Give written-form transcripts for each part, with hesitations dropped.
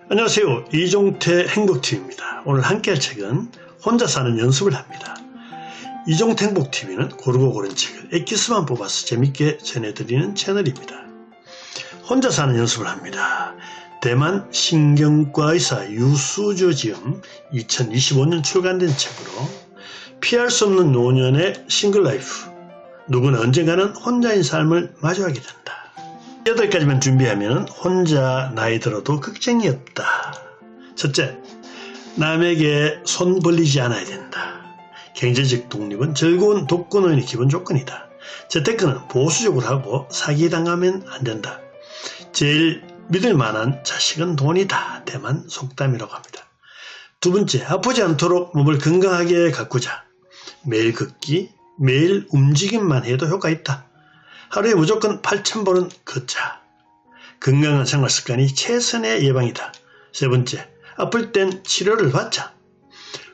안녕하세요. 이종태 행복TV입니다. 오늘 함께할 책은 혼자 사는 연습을 합니다. 이종태 행복TV는 고르고 고른 책을 엑기스만 뽑아서 재밌게 전해드리는 채널입니다. 혼자 사는 연습을 합니다. 대만 신경과 의사 유수주 지음 2025년 출간된 책으로 피할 수 없는 노년의 싱글라이프, 누구나 언젠가는 혼자인 삶을 마주하게 된다. 8가지만 준비하면 혼자 나이 들어도 걱정이 없다. 첫째, 남에게 손 벌리지 않아야 된다. 경제적 독립은 즐거운 독거노인의 기본 조건이다. 재테크는 보수적으로 하고 사기당하면 안 된다. 제일 믿을 만한 자식은 돈이다. 대만 속담이라고 합니다. 두 번째, 아프지 않도록 몸을 건강하게 가꾸자. 매일 걷기, 매일 움직임만 해도 효과 있다. 하루에 무조건 8,000번은 걷자. 건강한 생활 습관이 최선의 예방이다. 세 번째, 아플 땐 치료를 받자.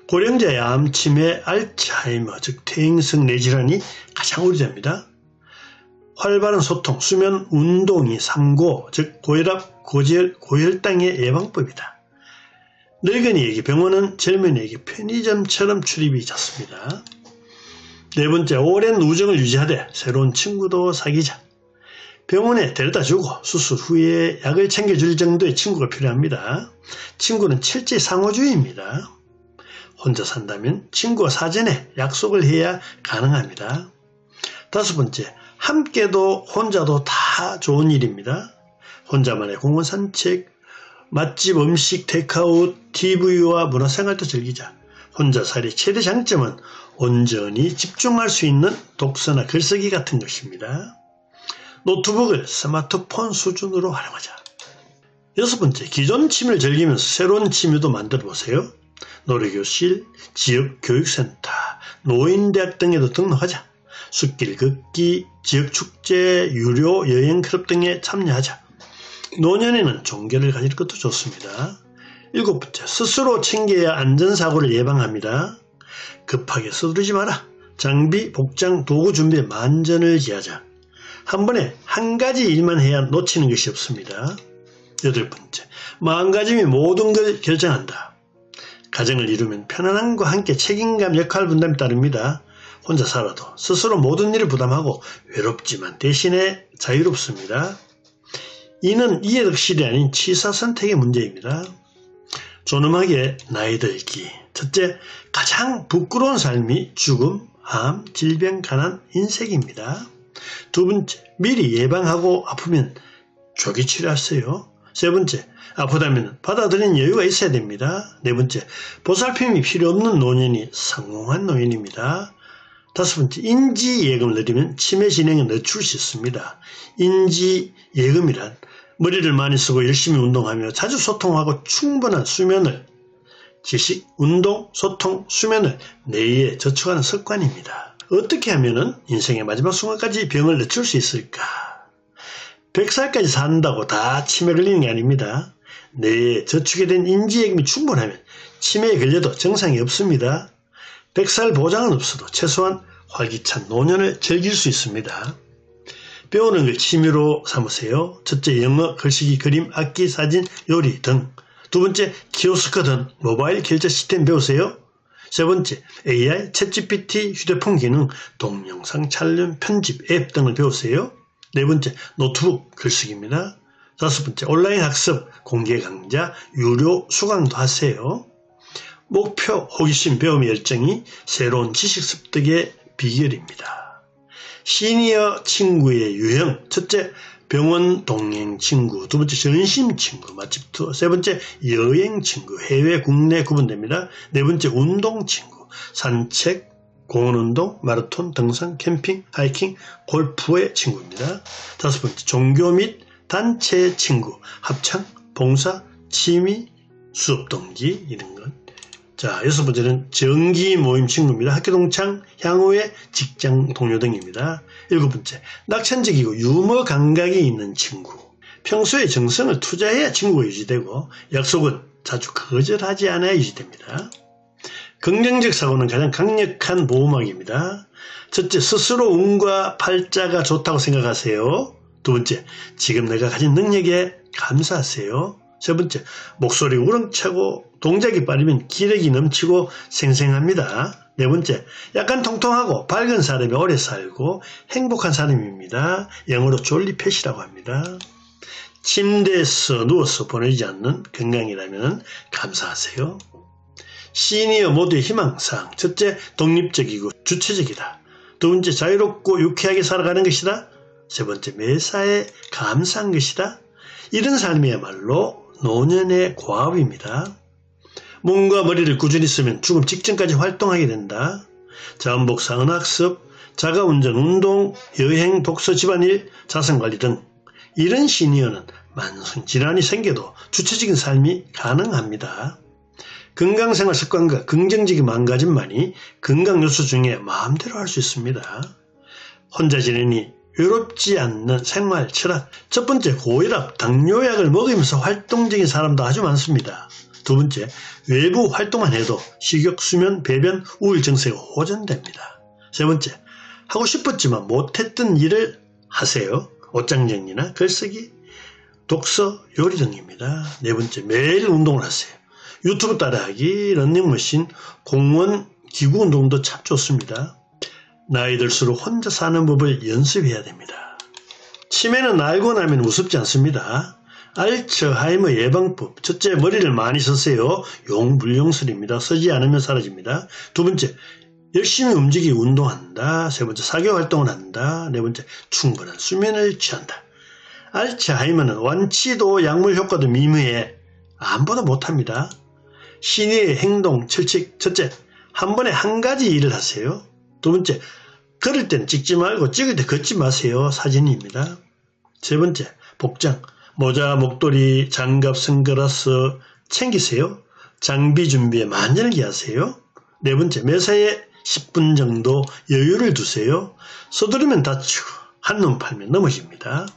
고령자의 암, 치매, 알츠하이머, 즉 퇴행성 뇌질환이 가장 우려됩니다. 활발한 소통, 수면, 운동이 삼고, 즉 고혈압, 고지혈, 고혈당의 예방법이다. 늙은이에게 병원은 젊은이에게 편의점처럼 출입이 잦습니다. 네 번째, 오랜 우정을 유지하되 새로운 친구도 사귀자. 병원에 데려다주고 수술 후에 약을 챙겨줄 정도의 친구가 필요합니다. 친구는 철저상호주의입니다. 혼자 산다면 친구와 사전에 약속을 해야 가능합니다. 다섯 번째, 함께도 혼자도 다 좋은 일입니다. 혼자만의 공원 산책, 맛집 음식 테이크아웃, TV와 문화생활도 즐기자. 혼자살이 최대 장점은 온전히 집중할 수 있는 독서나 글쓰기 같은 것입니다. 노트북을 스마트폰 수준으로 활용하자. 여섯 번째, 기존 취미를 즐기면서 새로운 취미도 만들어 보세요. 노래교실, 지역교육센터, 노인대학 등에도 등록하자. 숲길 걷기, 지역축제, 유료 여행 클럽 등에 참여하자. 노년에는 종교를 가질 것도 좋습니다. 일곱 번째, 스스로 챙겨야 안전사고를 예방합니다. 급하게 서두르지 마라. 장비, 복장, 도구 준비에 만전을 기하자. 한 번에 한 가지 일만 해야 놓치는 것이 없습니다. 여덟 번째, 마음가짐이 모든 걸 결정한다. 가정을 이루면 편안함과 함께 책임감, 역할 분담이 따릅니다. 혼자 살아도 스스로 모든 일을 부담하고 외롭지만 대신에 자유롭습니다. 이는 이해득실이 아닌 취사 선택의 문제입니다. 존엄하게 나이 들기. 첫째, 가장 부끄러운 삶이 죽음, 암, 질병, 가난, 인색입니다. 두 번째, 미리 예방하고 아프면 조기 치료하세요. 세 번째, 아프다면 받아들이는 여유가 있어야 됩니다. 네 번째, 보살핌이 필요 없는 노년이 성공한 노년입니다. 다섯 번째, 인지예금을 들이면 치매 진행에 늦출 수 있습니다. 인지예금이란 머리를 많이 쓰고 열심히 운동하며 자주 소통하고 충분한 수면을, 지식, 운동, 소통, 수면을 뇌에 저축하는 습관입니다. 어떻게 하면 인생의 마지막 순간까지 병을 늦출 수 있을까? 100살까지 산다고 다 치매에 걸리는 게 아닙니다. 뇌에 저축이 된 인지예금이 충분하면 치매에 걸려도 정상이 없습니다. 100살 보장은 없어도 최소한 활기찬 노년을 즐길 수 있습니다. 배우는 걸 취미로 삼으세요. 첫째, 영어, 글쓰기, 그림, 악기, 사진, 요리 등. 두 번째, 키오스크 등 모바일 결제 시스템 배우세요. 세 번째, AI, 챗GPT, 휴대폰 기능, 동영상 촬영, 편집 앱 등을 배우세요. 네 번째, 노트북 글쓰기입니다. 다섯 번째, 온라인 학습, 공개 강좌, 유료 수강도 하세요. 목표, 호기심, 배움의 열정이 새로운 지식 습득의 비결입니다. 시니어 친구의 유형. 첫째, 병원 동행 친구. 두 번째, 전심 친구, 맛집 투어. 세 번째, 여행 친구, 해외, 국내 구분됩니다. 네 번째, 운동 친구, 산책, 공원운동, 마라톤, 등산, 캠핑, 하이킹, 골프의 친구입니다. 다섯 번째, 종교 및 단체 친구, 합창, 봉사, 취미, 수업 동기, 이런 것. 자, 여섯 번째는 정기 모임 친구입니다. 학교 동창, 향후의 직장 동료 등입니다. 일곱 번째, 낙천적이고 유머 감각이 있는 친구. 평소에 정성을 투자해야 친구가 유지되고 약속은 자주 거절하지 않아야 유지됩니다. 긍정적 사고는 가장 강력한 보호막입니다. 첫째, 스스로 운과 팔자가 좋다고 생각하세요. 두 번째, 지금 내가 가진 능력에 감사하세요. 세 번째, 목소리 우렁차고 동작이 빠르면 기력이 넘치고 생생합니다. 네 번째, 약간 통통하고 밝은 사람이 오래 살고 행복한 사람입니다. 영어로 졸리팻이라고 합니다. 침대에서 누워서 보내지 않는 건강이라면 감사하세요. 시니어 모두의 희망사항. 첫째, 독립적이고 주체적이다. 두 번째, 자유롭고 유쾌하게 살아가는 것이다. 세 번째, 매사에 감사한 것이다. 이런 삶이야말로 노년의 과업입니다. 몸과 머리를 꾸준히 쓰면 죽음 직전까지 활동하게 된다. 자원봉사, 은학습, 자가운전, 운동, 여행, 독서, 집안일, 자산관리 등 이런 시니어는 만성질환이 생겨도 주체적인 삶이 가능합니다. 건강생활 습관과 긍정적인 마음가짐만이 건강요소 중에 마음대로 할 수 있습니다. 혼자 지내니 외롭지 않는 생활 철학. 첫 번째, 고혈압, 당뇨약을 먹으면서 활동적인 사람도 아주 많습니다. 두 번째, 외부 활동만 해도 식욕, 수면, 배변, 우울 증세가 호전됩니다. 세 번째, 하고 싶었지만 못했던 일을 하세요. 옷장 정리나 글쓰기, 독서, 요리 등입니다. 네 번째, 매일 운동을 하세요. 유튜브 따라하기, 러닝머신, 공원, 기구 운동도 참 좋습니다. 나이 들수록 혼자 사는 법을 연습해야 됩니다. 치매는 알고 나면 우습지 않습니다. 알츠하이머 예방법. 첫째, 머리를 많이 쓰세요. 용불용설입니다. 쓰지 않으면 사라집니다. 두 번째, 열심히 움직이고 운동한다. 세 번째, 사교활동을 한다. 네 번째, 충분한 수면을 취한다. 알츠하이머는 완치도 약물 효과도 미미해 아무보다 못합니다. 시니어의 행동 철칙. 첫째, 한 번에 한 가지 일을 하세요. 두 번째, 걸을 땐 찍지 말고 찍을 때 걷지 마세요. 사진입니다. 세 번째, 복장. 모자, 목도리, 장갑, 선글라스 챙기세요. 장비 준비에 만전하게 하세요. 네 번째, 매사에 10분 정도 여유를 두세요. 서두르면 다치고 한눈 팔면 넘어집니다.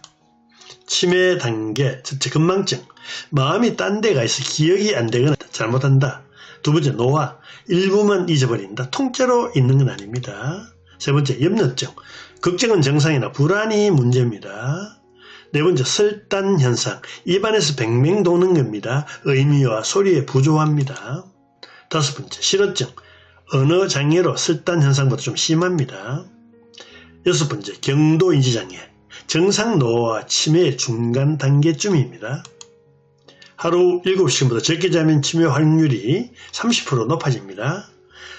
치매 단계. 첫째, 건망증. 마음이 딴 데 가 있어 기억이 안 되거나 잘못한다. 두 번째, 노화. 일부만 잊어버린다. 통째로 있는 건 아닙니다. 세 번째, 염려증. 걱정은 정상이나 불안이 문제입니다. 네 번째, 설단 현상. 입안에서 뱅뱅 도는 겁니다. 의미와 소리에 부조합니다. 다섯 번째, 실어증. 언어 장애로 설단 현상보다 좀 심합니다. 여섯 번째, 경도인지장애. 정상 노화와 치매의 중간 단계쯤입니다. 하루 7시간보다 적게 자면 치매 확률이 30% 높아집니다.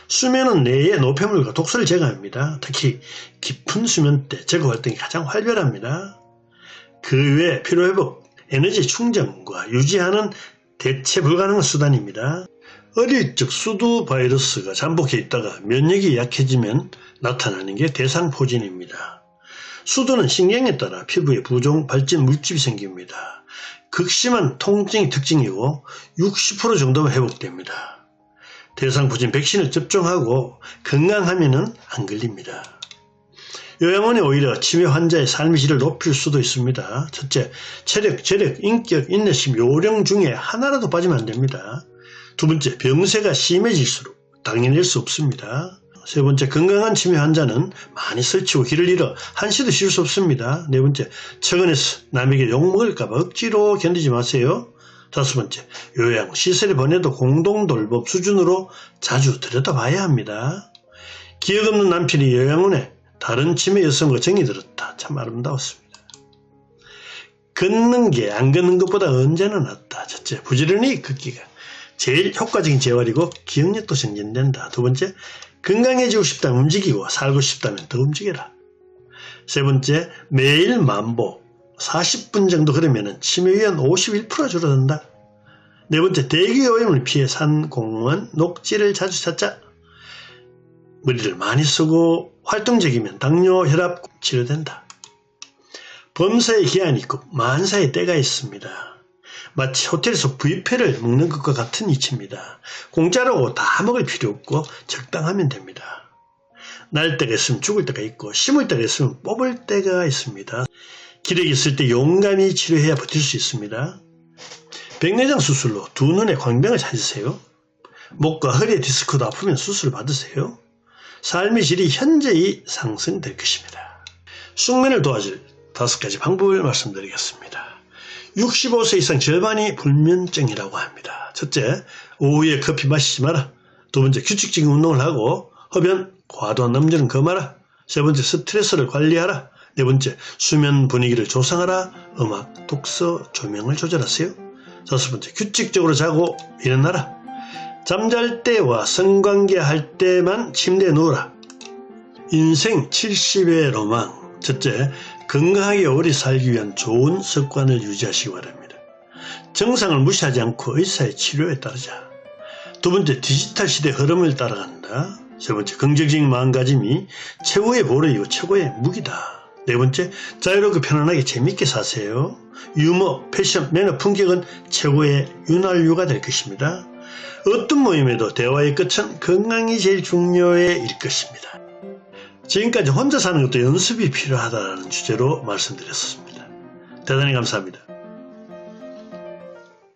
수면은 뇌의 노폐물과 독소를 제거합니다. 특히 깊은 수면 때 제거 활동이 가장 활발합니다. 그 외에 피로회복, 에너지 충전과 유지하는 대체 불가능한 수단입니다. 어릴 적 수두 바이러스가 잠복해 있다가 면역이 약해지면 나타나는 게 대상포진입니다. 수두는 신경에 따라 피부에 부종, 발진, 물집이 생깁니다. 극심한 통증이 특징이고 60% 정도만 회복됩니다. 대상포진 백신을 접종하고 건강하면 안 걸립니다. 요양원이 오히려 치매 환자의 삶의 질을 높일 수도 있습니다. 첫째, 체력, 재력, 인격, 인내심, 요령 중에 하나라도 빠지면 안 됩니다. 두 번째, 병세가 심해질수록 당해낼 수 없습니다. 세 번째, 건강한 치매 환자는 많이 설치고 길을 잃어 한시도 쉴 수 없습니다. 네 번째, 측은해서 남에게 욕먹을까봐 억지로 견디지 마세요. 다섯 번째, 요양, 시설에 보내도 공동돌봄 수준으로 자주 들여다봐야 합니다. 기억 없는 남편이 요양원에 다른 치매 여성과 정이 들었다. 참 아름다웠습니다. 걷는 게 안 걷는 것보다 언제나 낫다. 첫째, 부지런히 걷기가 제일 효과적인 재활이고 기억력도 증진된다. 두 번째, 건강해지고 싶다면 움직이고 살고 싶다면 더 움직여라. 세 번째, 매일 만보 40분 정도 걸으면 치매 위험 51% 줄어든다. 네 번째, 대기 오염을 피해 산 공원, 녹지를 자주 찾자. 머리를 많이 쓰고 활동적이면 당뇨, 혈압 치료된다. 범사에 기한이 있고 만사에 때가 있습니다. 마치 호텔에서 뷔페를 먹는 것과 같은 이치입니다. 공짜로 다 먹을 필요 없고 적당하면 됩니다. 날 때가 있으면 죽을 때가 있고 심을 때가 있으면 뽑을 때가 있습니다. 기력이 있을 때 용감히 치료해야 버틸 수 있습니다. 백내장 수술로 두 눈에 광병을 찾으세요. 목과 허리의 디스크도 아프면 수술 받으세요. 삶의 질이 현저히 상승될 것입니다. 숙면을 도와줄 5가지 방법을 말씀드리겠습니다. 65세 이상 절반이 불면증이라고 합니다. 첫째, 오후에 커피 마시지 마라. 두 번째, 규칙적인 운동을 하고 흡연, 과도한 넘지는 금하라. 세 번째, 스트레스를 관리하라. 네 번째, 수면 분위기를 조성하라. 음악, 독서, 조명을 조절하세요. 다섯 번째, 규칙적으로 자고 일어나라. 잠잘 때와 성관계할 때만 침대에 누워라. 인생 70의 로망. 첫째, 건강하게 오래 살기 위한 좋은 습관을 유지하시기 바랍니다. 정상을 무시하지 않고 의사의 치료에 따르자. 두 번째, 디지털 시대 흐름을 따라간다. 세 번째, 긍정적인 마음가짐이 최고의 보루이고 최고의 무기다. 네 번째, 자유롭고 편안하게 재밌게 사세요. 유머, 패션, 매너, 품격은 최고의 윤활유가 될 것입니다. 어떤 모임에도 대화의 끝은 건강이 제일 중요해 일 것입니다. 지금까지 혼자 사는 것도 연습이 필요하다는 주제로 말씀드렸습니다. 대단히 감사합니다.